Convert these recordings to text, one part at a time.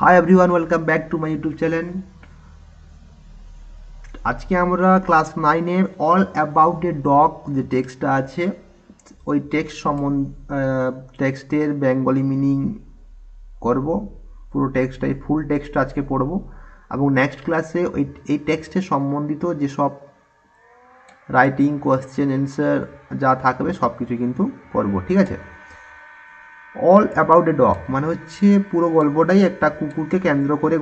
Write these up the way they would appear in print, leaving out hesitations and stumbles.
High everyone, welcome back to my YouTube channel. আজকে আমরা class 9-এ অল অ্যাবাউট এ ডগ যে টেক্সটটা আছে ওই টেক্সটের বেঙ্গলি মিনিং করব। পুরো টেক্সটটাই ফুল টেক্সট আজকে পড়ব এবং নেক্সট ক্লাসে এই টেক্সটের সম্বন্ধিত যেসব রাইটিং কোয়েশ্চেন অ্যান্সার যা থাকবে সব কিছু কিন্তু করব, ঠিক আছে। অল অ্যাবাউট এ ডগ মানে হচ্ছে পুরো গল্পটাই একটা কুকুরকে কেন্দ্র করে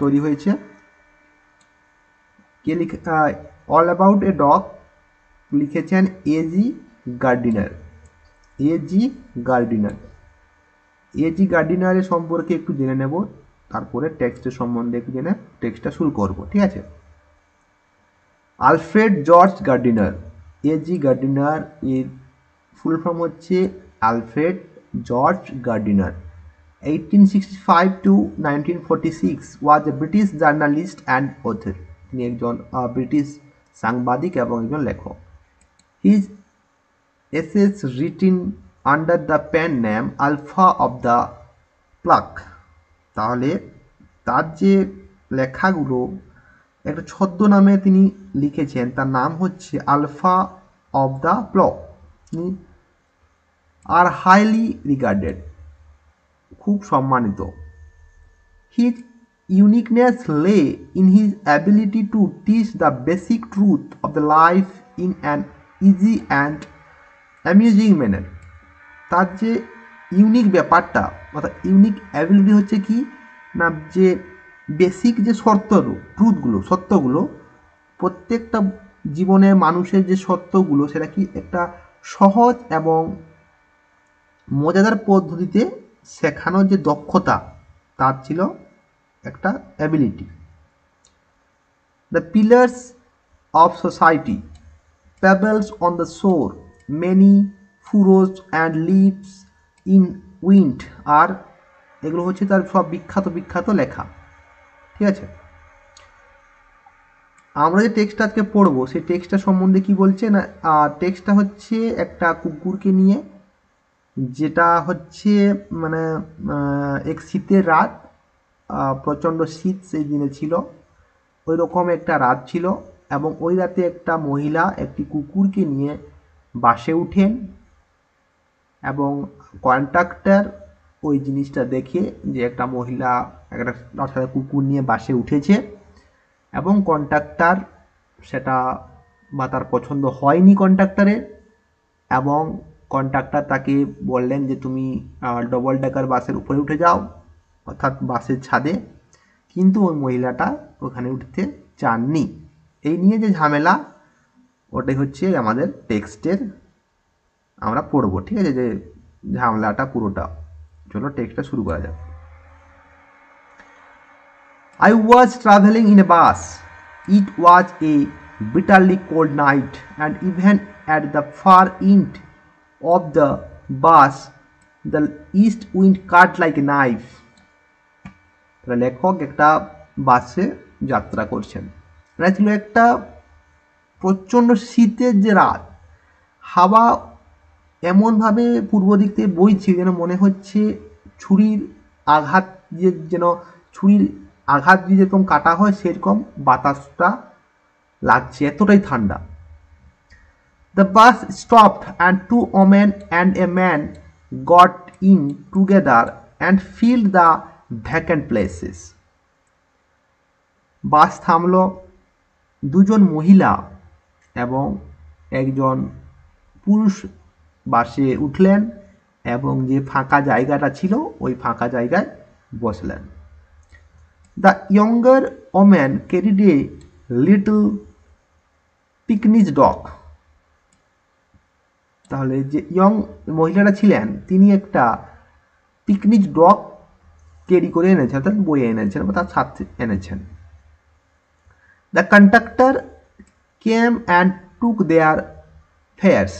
তৈরি হয়েছে। কে লিখে অল অ্যাবাউট এ ডগ লিখেছেন A G Gardiner. A G Gardiner A G গার্ডিনারের সম্পর্কে একটু জেনে নেব, তারপরে টেক্সটের সম্বন্ধে একটু জেনে টেক্সটটা শুরু করব, ঠিক আছে। Alfred George Gardiner, A G Gardiner এর ফুল ফর্ম হচ্ছে Alfred George Gardiner. 1865 to 1946 was a British journalist and author. তিনি একজন ব্রিটিশ সাংবাদিক এবং একজন লেখক। His essays written under the pen name Alpha of the Pluck, তাহলে তার যে লেখাগুলো একটা ছদ্মনামে তিনি লিখেছেন, তার নাম হচ্ছে আলফা অফ দ্য প্লক, আর হাইলি রিগার্ডেড, খুব সম্মানিত। His uniqueness lay in his ability to teach the basic truth of the life in an easy and amusing manner. তার যে ইউনিক ব্যাপারটা অর্থাৎ ইউনিক অ্যাবিলিটি হচ্ছে কি না, যে বেসিক যে সত্যগুলো প্রত্যেকটা জীবনে মানুষের যে সত্যগুলো সেটা কি একটা সহজ এবং মজাদার পদ্ধতিতে শেখানোর যে দক্ষতা তার ছিল একটা ability. The pillars of society, pebbles on the shore, many furrows and leaves in wind, আর এগুলো হচ্ছে তার সব বিখ্যাত লেখা, ঠিক আছে। আমরা যে টেক্সটটা আজকে পড়বো সেই টেক্সটটা সম্বন্ধে কি বলছে না, টেক্সটটা হচ্ছে একটা কুকুরকে নিয়ে, যেটা হচ্ছে মানে এক শীতের রাত, প্রচণ্ড শীত সেই দিনে ছিল, ওই রকম একটা রাত ছিল এবং ওই রাতে একটা মহিলা একটি কুকুরকে নিয়ে বাসে উঠেন এবং কন্ট্রাক্টর ওই জিনিসটা দেখে যে একটা মহিলা একটা কুকুর নিয়ে বাসে উঠেছে এবং কন্ট্রাক্টর সেটা বা তার পছন্দ হয়নি কন্ট্রাক্টরের, এবং কন্ট্রাক্টর তাকে বললেন যে তুমি ডবল ডেকার বাসের উপরে উঠে যাও, অর্থাৎ বাসের ছাদে, কিন্তু ওই মহিলাটা ওখানে উঠতে চাননি। এই নিয়ে যে ঝামেলা ওটাই হচ্ছে আমাদের টেক্সটের আমরা পড়বো, ঠিক আছে, যে ঝামেলাটা পুরোটা। চলো টেক্সটটা শুরু করা যাক। I was traveling in a bus. It was a bitterly cold night, and even at the far end of the bus, the east wind cut like a knife. লেখক একটা বাসে যাত্রা করছেন। এটা ছিল একটা প্রচণ্ড শীতের যে রাত, হাওয়া এমনভাবে পূর্ব দিক থেকে বইছে যেন মনে হচ্ছে ছুরির আঘাত, যেন ছুরির আঘাত দিয়ে যেরকম কাটা হয় সেরকম বাতাসটা লাগছে, এতটাই ঠান্ডা। The bus stopped and two women and a man got in together and filled the vacant places. Bus থামল, দুজন মহিলা এবং একজন পুরুষ বাসে উঠলেন এবং যে ফাঁকা জায়গাটা ছিল ওই ফাঁকা জায়গায় বসলেন। The younger woman carried a little picnic dog, তাহলে যে ইয়ং মহিলাটা ছিলেন তিনি একটা পিকনিক ডগ ক্যারি করে এনেছেন, অর্থাৎ বয়ে এনেছেন বা তার সাথে এনেছেন। The conductor came and took their fares,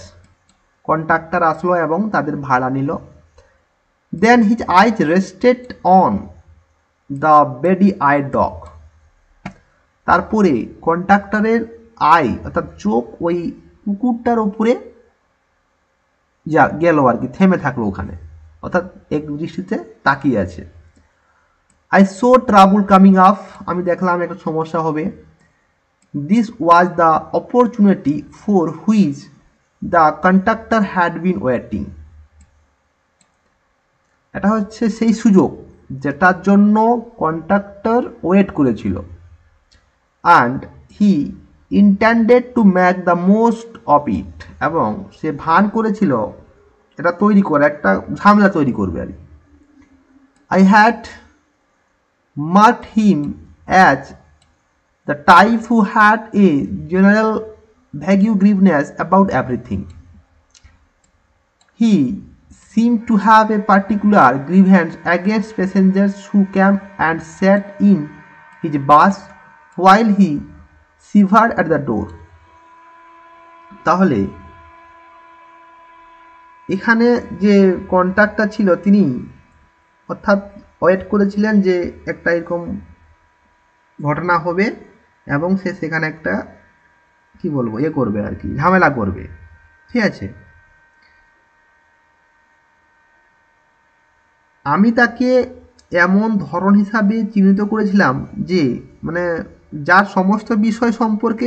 contractor আসলো এবং তাদের ভাড়া নিল। Then his eyes rested on the beady eye dog, তারপরে কন্ট্রাক্টরের আই অর্থাৎ চোখ ওই কুকুরটার ওপরে গেল আর কি, থেমে থাকলো ওখানে, অর্থাৎ এক দৃষ্টিতে তাকিয়ে আছে। I saw trouble coming up. আমি দেখলাম একটা সমস্যা হবে. This was the opportunity for which the conductor had been waiting. এটা হচ্ছে সেই সুযোগ যেটার জন্য কন্ডাক্টর ওয়েট করেছিল. And he intended to make the most of it. এবং সে ভান করেছিল এটা তৈরি করে একটা ঝামেলা তৈরি করবে আর কি. I had marked him as the type who had a general vague grievances about everything. He seemed to have a particular grievance against passengers who came and sat in his bus while he shivered at the door. তাহলে এখানে যে কন্ট্রাক্টটা ছিল তিনি অর্থাৎ wait করেছিলেন যে একটা এরকম ঘটনা হবে এবং সে সেখানে একটা কি বলবো করবে আর কি ঝামেলা করবে. ঠিক আছে, আমি তাকে এমন ধরন হিসাবে চিহ্নিত করেছিলাম যে মানে যার সমস্ত বিষয় সম্পর্কে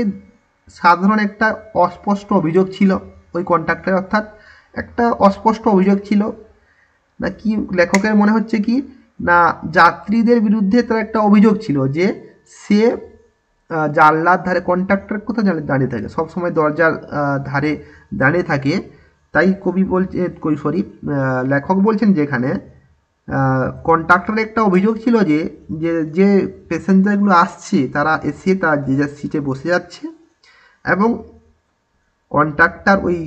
সাধারণ একটা অস্পষ্ট অভিযোগ ছিল ওই কন্ট্রাক্টরে, অর্থাৎ একটা অস্পষ্ট অভিযোগ ছিল না কি লেখকের মনে হচ্ছে কি না যাত্রীদের বিরুদ্ধে তার একটা অভিযোগ ছিল যে সে জানলার ধারে কন্ট্রাক্টর কোথাও দাঁড়িয়ে থাকে, সবসময় দরজার ধারে দাঁড়িয়ে থাকে. তাই কবি বলছে লেখক বলছেন যে এখানে কন্ট্রাক্টরের একটা অভিযোগ ছিল যে যে প্যাসেঞ্জারগুলো আসছে তারা এসে তার যে যার সিটে বসে যাচ্ছে এবং কন্ট্রাক্টর ওই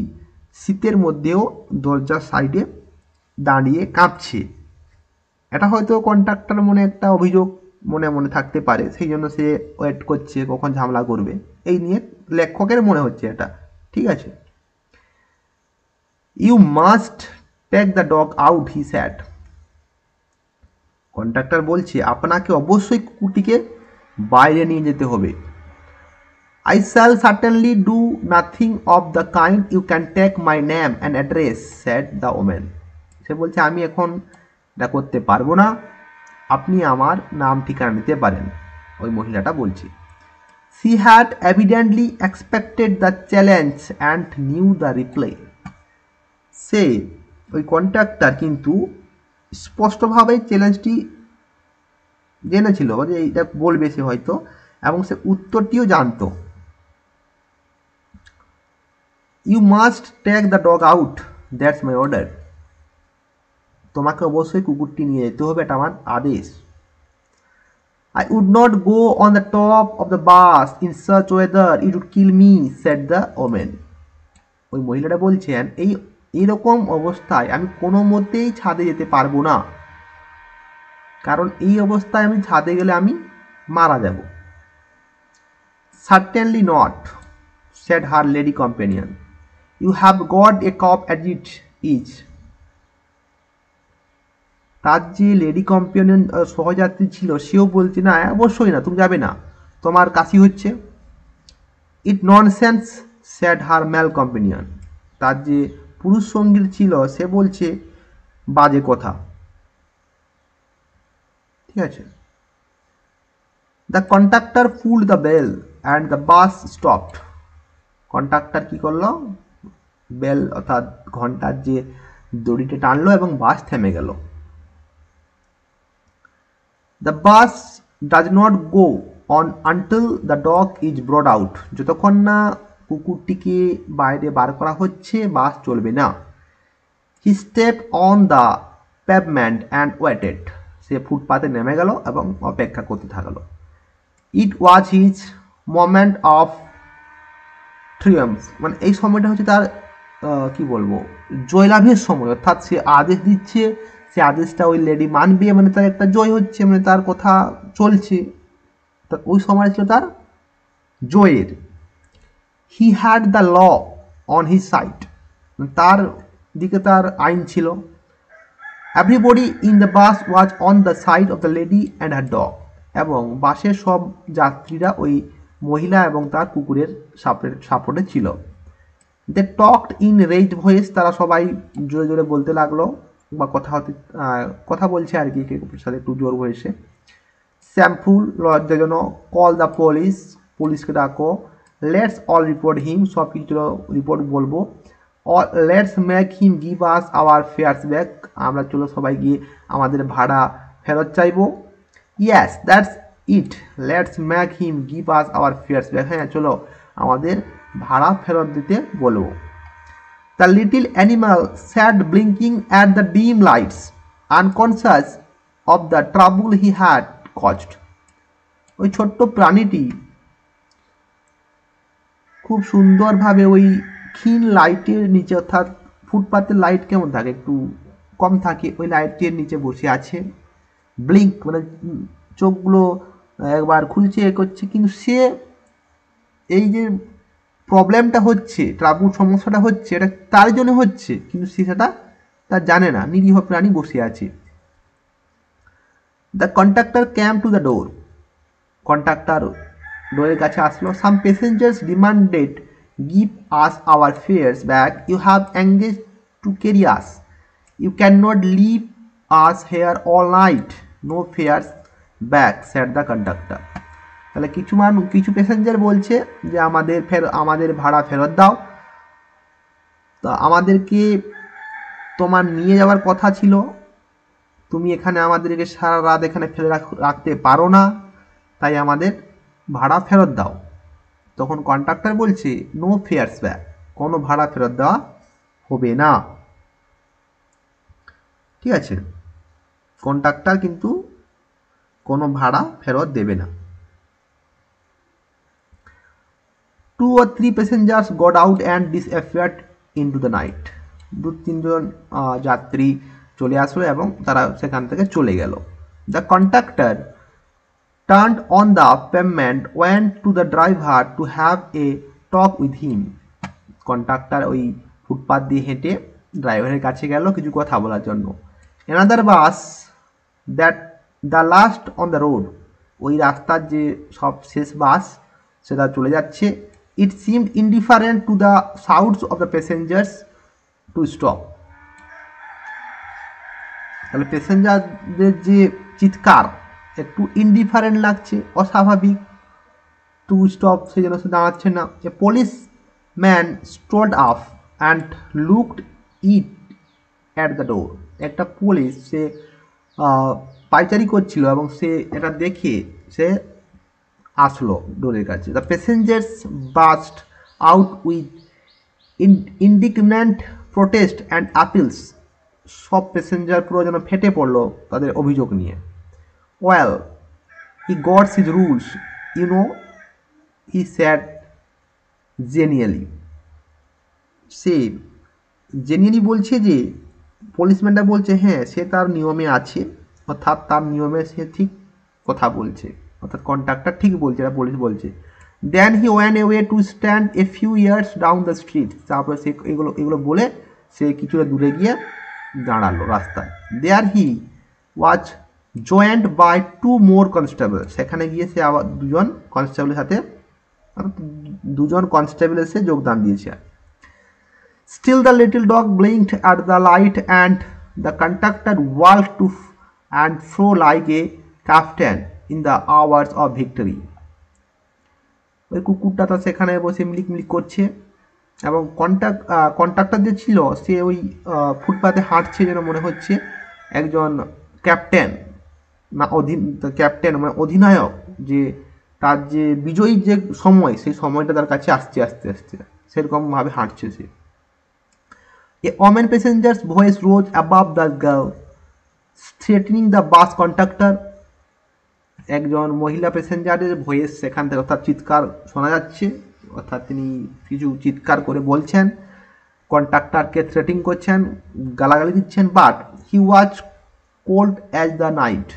সিটের মধ্যেও দরজার সাইডে দাঁড়িয়ে কাঁপছে. এটা হয়তো কন্ট্রাক্টর মনে একটা অভিযোগ মনে মনে থাকতে পারে, সেই জন্য সে ওয়েট করছে কখন ঝামেলা করবে, এই নিয়ে লেখকের মনে হচ্ছে এটা. ঠিক আছে, you must take the dog out he said. Contractor বলছে আপনাকে অবশ্যই কুকুরটিকে বাইরে নিয়ে যেতে হবে. I shall certainly do nothing of the kind. You can take my name and address, said the woman. সে বলছে আমি এখন এটা করতে পারবো না, আপনি আমার নাম ঠিকানা নিতে পারেন. ওই মহিলাটা বলছে. She had evidently expected the challenge and knew the reply. সে ওই কন্ট্রাক্টর কিন্তু স্পষ্টভাবে চ্যালেঞ্জটি জেনেছিল যে এইটা বলবে সে হয়তো, এবং সে উত্তরটিও জানতো. You must take the dog out, that's my order. তোমাকে অবশ্যই কুকুরটি নিয়ে যেতে হবে, এটা আমার আদেশ. I would not go on the top of the bus in such weather, it would kill me, said the woman. ওই মহিলাটা বলছেন এইরকম অবস্থায় আমি কোনো মতেই ছাদে যেতে পারবো না, কারণ এই অবস্থায় আমি ছাদে গেলে আমি মারা যাব. Certainly not, said her lady companion. You have got a cough as it is. তার যে লেডি কম্পেনিয়ন সহযাত্রী ছিল সেও বলছে না অবশ্যই না, তুমি যাবে না, তোমার কাশি হচ্ছে. ইট ননসেন্স, স্যাড হার মেল কম্পেনিয়ন. তার যে পুরুষ সঙ্গী ছিল সে বলছে বাজে কথা. ঠিক আছে, the conductor pulled the bell and the bus stopped. Conductor কি করলো, বেল অর্থাৎ ঘন্টার যে দড়িটা টানলো এবং বাস থেমে গেল. The bus does not go on until the dog is brought out. যতক্ষণ না কুকুরটিকে বাইরে বার করা হচ্ছে বাস চলবে না. He stepped on the pavement and waited. সে ফুটপাতে নেমে গেল এবং অপেক্ষা করতে থাকলো. It was his moment of triumph. মানে এই সময়টা হচ্ছে তার কি বলবো জয়লাভের সময়, অর্থাৎ সে আদেশ দিচ্ছে, সে আদেশটা ওই লেডি মানবে, মানে তার একটা জয় হচ্ছে, মানে তার কথা চলছে, ওই সময় ছিল তার জয়ের. He had the law on his side, তার দিকে তার আইন ছিল. Everybody in the bus was on the side of the lady and her dog. এবং বাসের সব যাত্রীরা ওই মহিলা এবং তার কুকুরের সাপোর্টে ছিল. দে টকড ইন রেজড ভয়েস. তারা সবাই জোরে জোরে বলতে লাগলো বা কথা বলছে আর কি সাথে একটু জোর ভয়েসে. শ্যাম্পুল লজ্জাজনক, কল দ্য পুলিশ, পুলিশকে ডাকো, লেটস অল রিপোর্ট হিম, সব কিছু রিপোর্ট বলবো, let's make him give us our fares back, আমরা চলো সবাই গিয়ে আমাদের ভাড়া ফেরত চাইবো। Yes that's it, let's make him give us our fares back, হ্যাঁ চলো আমাদের ভাড়া ফেরত দিতে বলবো। The little animal sat blinking at the dim lights, unconscious of the trouble he had caused. ওই ছোট্ট প্রাণীটি খুব সুন্দরভাবে ওই ক্ষীণ লাইটের নিচে, অর্থাৎ ফুটপাতের লাইট কেমন থাকে, একটু কম থাকে, ওই লাইটের নিচে বসে আছে। ব্লিঙ্ক মানে চোখগুলো একবার খুলছে এ করছে, কিন্তু সে এই যে প্রবলেমটা হচ্ছে, ট্রাবুল সমস্যাটা হচ্ছে, এটা তার জন্য হচ্ছে, কিন্তু সে সেটা তার জানে না, নিরীহ প্রাণী বসে আছে। The conductor came to the door, conductor ডোরের কাছে আসলো। Some passengers demanded give us our fares back, you have engage to carry us, you can not leave us here all night, no fares back said the conductor. তাহলে কিছু passenger বলছে যে আমাদের ভাড়া ফেরত দাও, তো আমাদেরকে তোমার নিয়ে যাওয়ার কথা ছিল, তুমি এখানে আমাদেরকে সারা রাত এখানে ফেলে রাখতে পারো না, তাই আমাদের ভাড়া ফেরত দাও। তখন কন্ডাক্টর বলছে নো ফেয়ার্স ব্যাক, কোনো ভাড়া ফেরত দেওয়া হবে না। ঠিক আছে, কন্ডাক্টর কিন্তু কোনো ভাড়া ফেরত দেবে না। 2 or 3 passengers got out and disappeared into the night. 2-3 জন যাত্রী চলে আসলো এবং তারা সেখান থেকে চলে গেল। The conductor turned on the pavement, went to the driver to have a talk with him. Conductor ওই ফুটপাথ দিয়ে হেঁটে ড্রাইভারের কাছে গেল কিছু কথা বলার জন্য। Another bus, that the last on the road, ওই রাস্তার যে সব শেষ বাস সেটা চলে যাচ্ছে। It seemed indifferent to the shouts of the passengers to stop. তাহলে প্যাসেঞ্জারদের যে চিৎকার একটু ইনডিফারেন্ট লাগছে, অস্বাভাবিক, টু স্টপ সেই জন্য সে দাঁড়াচ্ছে না। A policeman strode up and looked it at the door, একটা পুলিশ সে পাইচারি করছিল এবং সে এটা দেখে সে আসলো ডোরের কাছে। The passengers burst out with indignant protest and appeals, সব প্যাসেঞ্জার পুরো যেন ফেটে পড়লো তাদের অভিযোগ নিয়ে। Well he gots his rules, you know, he said genially, সে জেনিয়ালি বলছে যে, পুলিশম্যানটা বলছে হ্যাঁ সে তার নিয়মে আছে, অর্থাৎ তার নিয়মে সে ঠিক কথা বলছে, অর্থাৎ কন্ডাক্টর ঠিক বলছে, এটা পুলিশ বলছে। Then he went away to stand a few yards down the street, তারপরে সে এগুলো বলে সে কিছুটা দূরে গিয়ে দাঁড়ালো রাস্তায়। দেয়ার হি ওয়াজ জয়েন্ট বাই 2 more কনস্টেবল, সেখানে গিয়ে সে আবার দুজন কনস্টেবল এসে যোগদান দিয়েছে। Still the little dog blinked at the light and the conductor walked to and fro like a captain in the hours of victory. ওই কুকুরটা তো সেখানে বসে মিলিক করছে এবং কন্ডাক্টর যে ছিল সে ওই ফুটপাতে হাঁটছে, যেন মনে হচ্ছে একজন ক্যাপ্টেন না ক্যাপ্টেন মানে অধিনায়ক, যে তার যে বিজয়ীর যে সময় সেই সময়টা তার কাছে আসছে আস্তে আস্তে, সেরকমভাবে হাঁটছে সে। A woman passenger's voice rose above the girl, threatening the bus conductor. একজন মহিলা প্যাসেঞ্জারের ভয়েস সেখান থেকে, অর্থাৎ চিৎকার শোনা যাচ্ছে, অর্থাৎ তিনি কিছু চিৎকার করে বলছেন, কন্ডাক্টরকে থ্রেটিং করছেন, গালাগালি দিচ্ছেন। But he was cold as the night,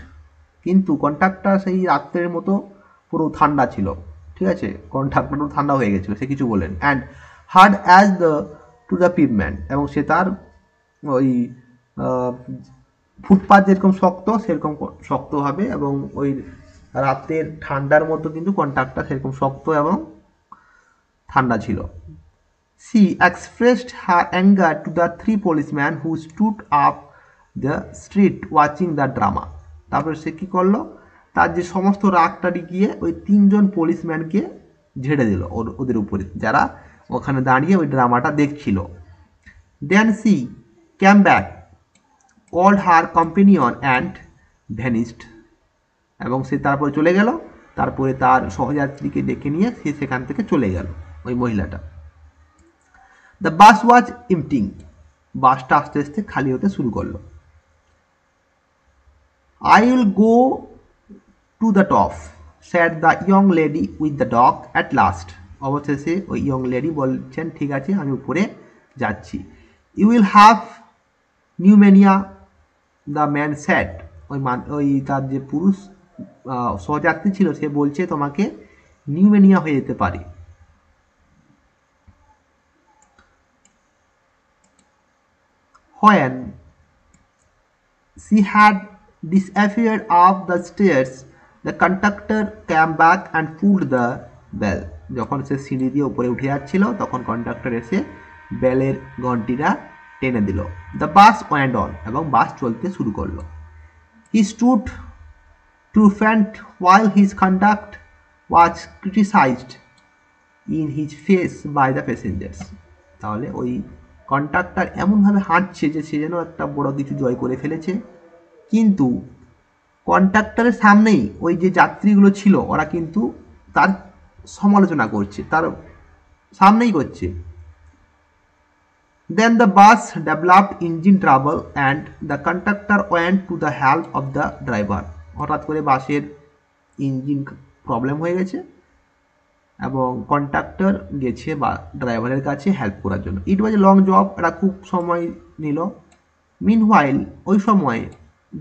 কিন্তু কন্ডাক্টর সেই রাত্রের মতো পুরো ঠান্ডা ছিল। ঠিক আছে, কন্ডাক্টরও ঠান্ডা হয়ে গেছিলো, সে কিছু বলেন। And heard as the to the pavement, এবং সে তার ওই ফুটপাথ যেরকম শক্ত সেরকম শক্ত হবে, এবং ওই রাতের ঠান্ডার মতো কিন্তু কন্ডাক্টর সেরকম শক্ত এবং ঠান্ডা ছিল। She expressed her anger to the 3 policemen who stood up the street watching the drama. তারপরে সে কি করলো, তার যে সমস্ত রাগটা গিয়ে ওই 3জন পুলিশম্যানকে ঝেড়ে দিল ওদের উপরে, যারা ওখানে দাঁড়িয়ে ওই ড্রামাটা দেখছিল। Then she came back, called her companion and vanished, এবং সে তারপরে চলে গেল। তারপরে তার সহযাত্রীকে ডেকে নিয়ে সে সেখান থেকে চলে গেল ওই মহিলাটা। দ্য বাস ওয়াজ এমপ্টিং, বাসটা আস্তে আস্তে খালি হতে শুরু করলো। I will go to the top, sad the young lady with the dog at last. অবশেষে ওই ইয়ং লেডি বলছেন, ঠিক আছে আমি উপরে যাচ্ছি। You will have pneumonia, the man said. ওই তার যে পুরুষ সহযাত্রী ছিল সে বলছে তোমাকে নিউমেনিয়া হয়ে যেতে পারে। When she had disappeared up the stairs, the conductor came back and pulled the bell. যখন সে সিঁড়ি দিয়ে উপরে উঠে যাচ্ছিল তখন কন্ডাক্টর এসে বেলের ঘন্টিটা টেনে দিল। দ্য বাস ওয়েন্ট অন, এবং বাস চলতে শুরু করলো। He stood triumphant while his conduct was criticized in his face by the passengers. তাহলে ওই কন্ডাক্টর এমনভাবে হাঁটছে যে সে যেন একটা বড় কিছু জয় করে ফেলেছে, কিন্তু কন্ডাক্টরের সামনেই ওই যে যাত্রীগুলো ছিল ওরা কিন্তু তার সমালোচনা করছে, তার সামনেই করছে। Then the bus developed engine trouble and the conductor went to the help of the driver. হঠাৎ করে বাসের ইঞ্জিন প্রবলেম হয়ে গেছে এবং কন্ডাক্টর গেছে বা ড্রাইভারের কাছে হেল্প করার জন্য। ইট ওয়াজ এ লং জব, এটা খুব সময় নিল। মিনওয়াইল, ওই সময়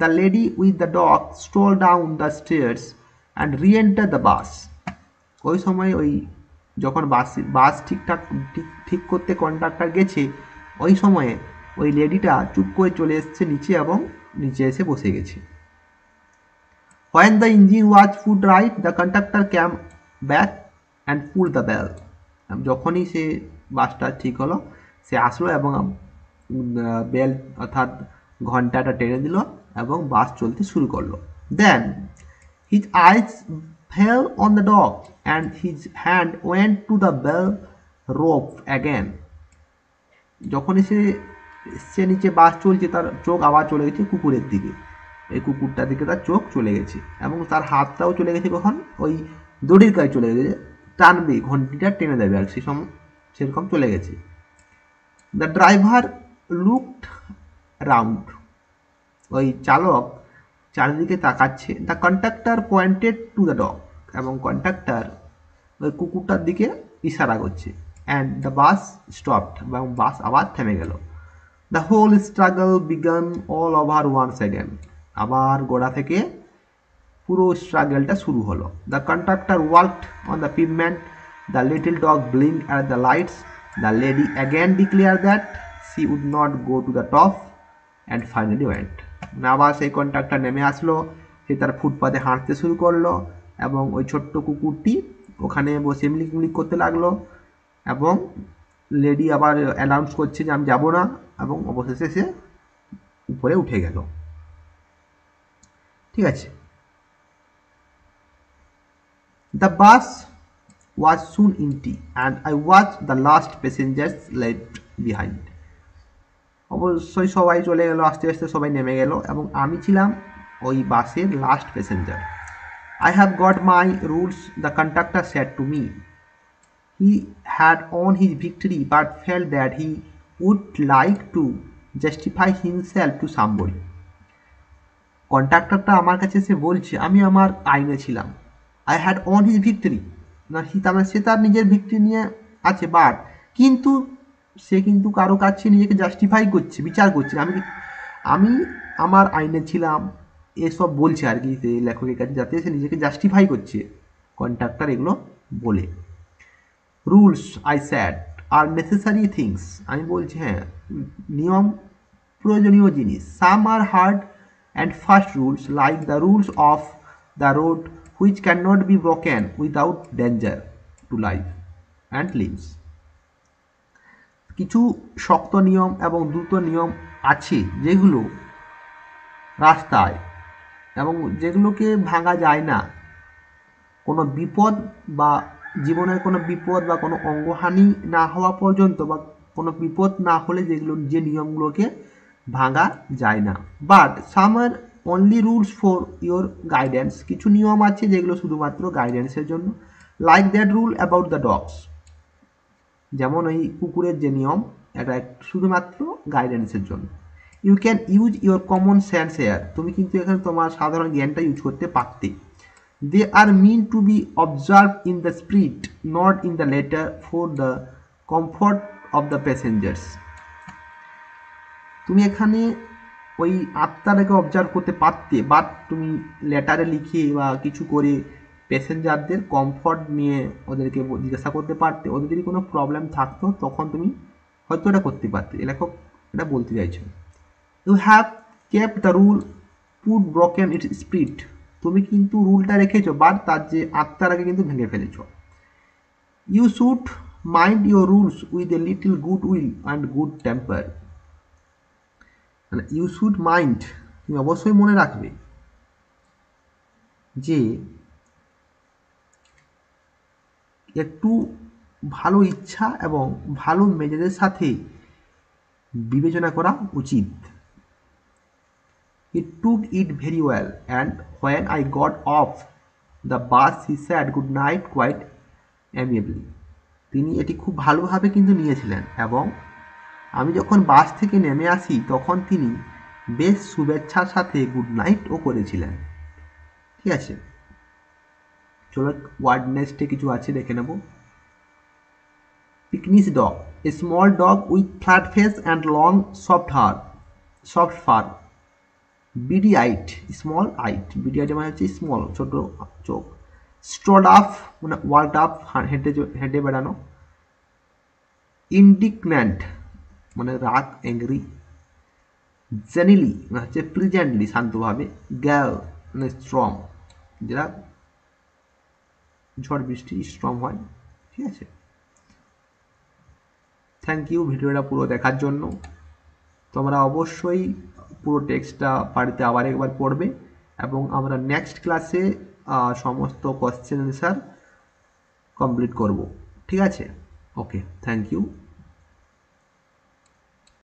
the lady with the dog stroll down the stairs and reenter the bus. ওই সময় ওই যখন বাস ঠিক করতে কন্ডাক্টর গেছে, ওই সময়ে ওই লেডিটা চুপ করে চলে এসছে নিচে এবং নিচে এসে বসে গেছে। When the engine was put right, the conductor came back and pulled the bell. যখনই সে বাসটা ঠিক হলো সে আসলো এবং বেল অর্থাৎ ঘন্টাটা টেনে দিল এবং বাস চলতে শুরু করলো। Then his eyes fell on the dog and his hand went to the bell rope again. যখনই সে নিচে বাস চলছে তার চোখ আবার চলে গেছে কুকুরের দিকে, এই কুকুরটার দিকে তার চোখ চলে গেছে এবং তার হাতটাও চলে গেছে কখন ওই দড়ির কাছে চলে গেছে, টানবে ঘন্টিটা টেনে দেবে আর সেরকম চলে গেছে। দ্য ড্রাইভার লুকড রাউন্ড, ওই চালক চারিদিকে তাকাচ্ছে। The conductor pointed to the dog, এবং কন্ডাক্টর ওই কুকুরটার দিকে ইশারা করছে। অ্যান্ড দ্য বাস স্টপড, এবং বাস আবার থেমে গেল। The whole struggle began all over once again, আবার গোড়া থেকে পুরো স্ট্রাগলটা শুরু হলো। The conductor walked on the pavement, the little dog blinked at the lights, the lady again declare that she would not go to the top and finally went. আবার সেই conductor নেমে আসলো, সে তার ফুটপাতে হাঁটতে শুরু করলো এবং ওই ছোট্ট কুকুরটি ওখানে বসে মিলিক করতে লাগলো এবং লেডি আবার অ্যানাউন্স করছে যে আমি যাবো না, এবং অবশেষে সে উপরে উঠে গেল। ঠিক আছে। The bus was soon MT and I watch the last passengers left behind. অবশ্যই সবাই চলে গেল, আস্তে আস্তে সবাই নেমে গেল এবং আমি ছিলাম ওই বাসের last passenger. I have got my rules, the conductor said to me. He had won his victory but felt that he would like to justify himself to somebody. কন্ট্রাক্টরটা আমার কাছে এসে বলছে আমি আমার আইনে ছিলাম। I had on his victory, না সে তার নিজের ভিক্টরি নিয়ে আছে, বাট কিন্তু সে কিন্তু কারো কাছে নিজেকে জাস্টিফাই করছে, বিচার করছে আমি আমার আইনে ছিলাম, এসব বলছে আর কি লেখকের কাছে, যাতে সে নিজেকে জাস্টিফাই করছে কন্ট্রাক্টর এগুলো বলে। Rules I said are necessary things, আমি বলছি হ্যাঁ নিয়ম প্রয়োজনীয় জিনিস। Some are hard and fast rules like the rules of the road which can not be broken without danger to life and lives. কিছু শক্ত নিয়ম এবং দ্রুত নিয়ম আছে যেগুলো রাস্তায় এবং যেগুলোকে ভাঙা যায় না, কোনো বিপদ বা জীবনের কোনো বিপদ বা কোনো অঙ্গহানি না হওয়া পর্যন্ত বা কোনো বিপদ না হলে যে নিয়মগুলোকে ভাঙা যায় না। But some are only rules for your guidance, কিছু নিয়ম আছে যেগুলো শুধুমাত্র গাইডেন্সের জন্য। Like that rule about the dogs, যেমন ওই কুকুরের যে নিয়ম, এটা শুধুমাত্র গাইডেন্সের জন্য। You can use your common sense here, তুমি কিন্তু এখানে তোমার সাধারণ জ্ঞানটা ইউজ করতে পারতে। They are meant to be observed in the spirit, not in the letter, for the comfort of the passengers. তুমি এখানে ওই আত্মাটাকে অবজার্ভ করতে পারতে, বাট তুমি লেটারে লিখে বা কিছু করে প্যাসেঞ্জারদের কমফর্ট নিয়ে ওদেরকে জিজ্ঞাসা করতে পারতে, ওদের যদি কোনো প্রবলেম থাকতো তখন তুমি হয়তো এটা করতে পারতে। লেখক এটা বলতে চাইছো। You have kept the rule, but broken its spirit, তুমি কিন্তু রুলটা রেখেছো বাট তার যে আত্মাটাকে কিন্তু ভেঙে ফেলেছো। You should mind your rules with a little good will and good temper, মানে ইউ শুড মাইন্ড, তুমি অবশ্যই মনে রাখবে যে একটু ভালো ইচ্ছা এবং ভালো মেজাজের সাথে বিবেচনা করা উচিত। He took it very well, and when I got off the bus he said good night quite amiably. তিনি এটি খুব ভালোভাবে কিন্তু নিয়েছিলেন এবং আমি যখন বাস থেকে নেমে আসি তখন তিনি বেশ শুভেচ্ছার সাথে গুড নাইটও করেছিলেন। ঠিক আছে, চলো ওয়ার্ড নেক্সটে কিছু আছে দেখে নেব। Pekinese dog, a small dog with flat face and long soft fur. Beady eyed, small eyed, beady eyed মানে হচ্ছে স্মল, ছোট চোখ। স্ট্রড আপ মানে ওয়ার্ড আপ, হেঁটে বেড়ানো। ইন্ডিগন্যান্ট মানে রাগ, অ্যাংরি। জেনিলি মানে হচ্ছে প্রিজেন্টলি, শান্তভাবে। গ্যাল মানে স্ট্রং, যেটা ঝড় বৃষ্টি স্ট্রং হয়। ঠিক আছে, থ্যাংক ইউ ভিডিওটা পুরো দেখার জন্য। তোমরা অবশ্যই পুরো টেক্সটটা বাড়িতে আবার একবার পড়বে এবং আমরা নেক্সট ক্লাসে সমস্ত কোশ্চেন অ্যান্সার কমপ্লিট করব। ঠিক আছে, ওকে, থ্যাংক ইউ।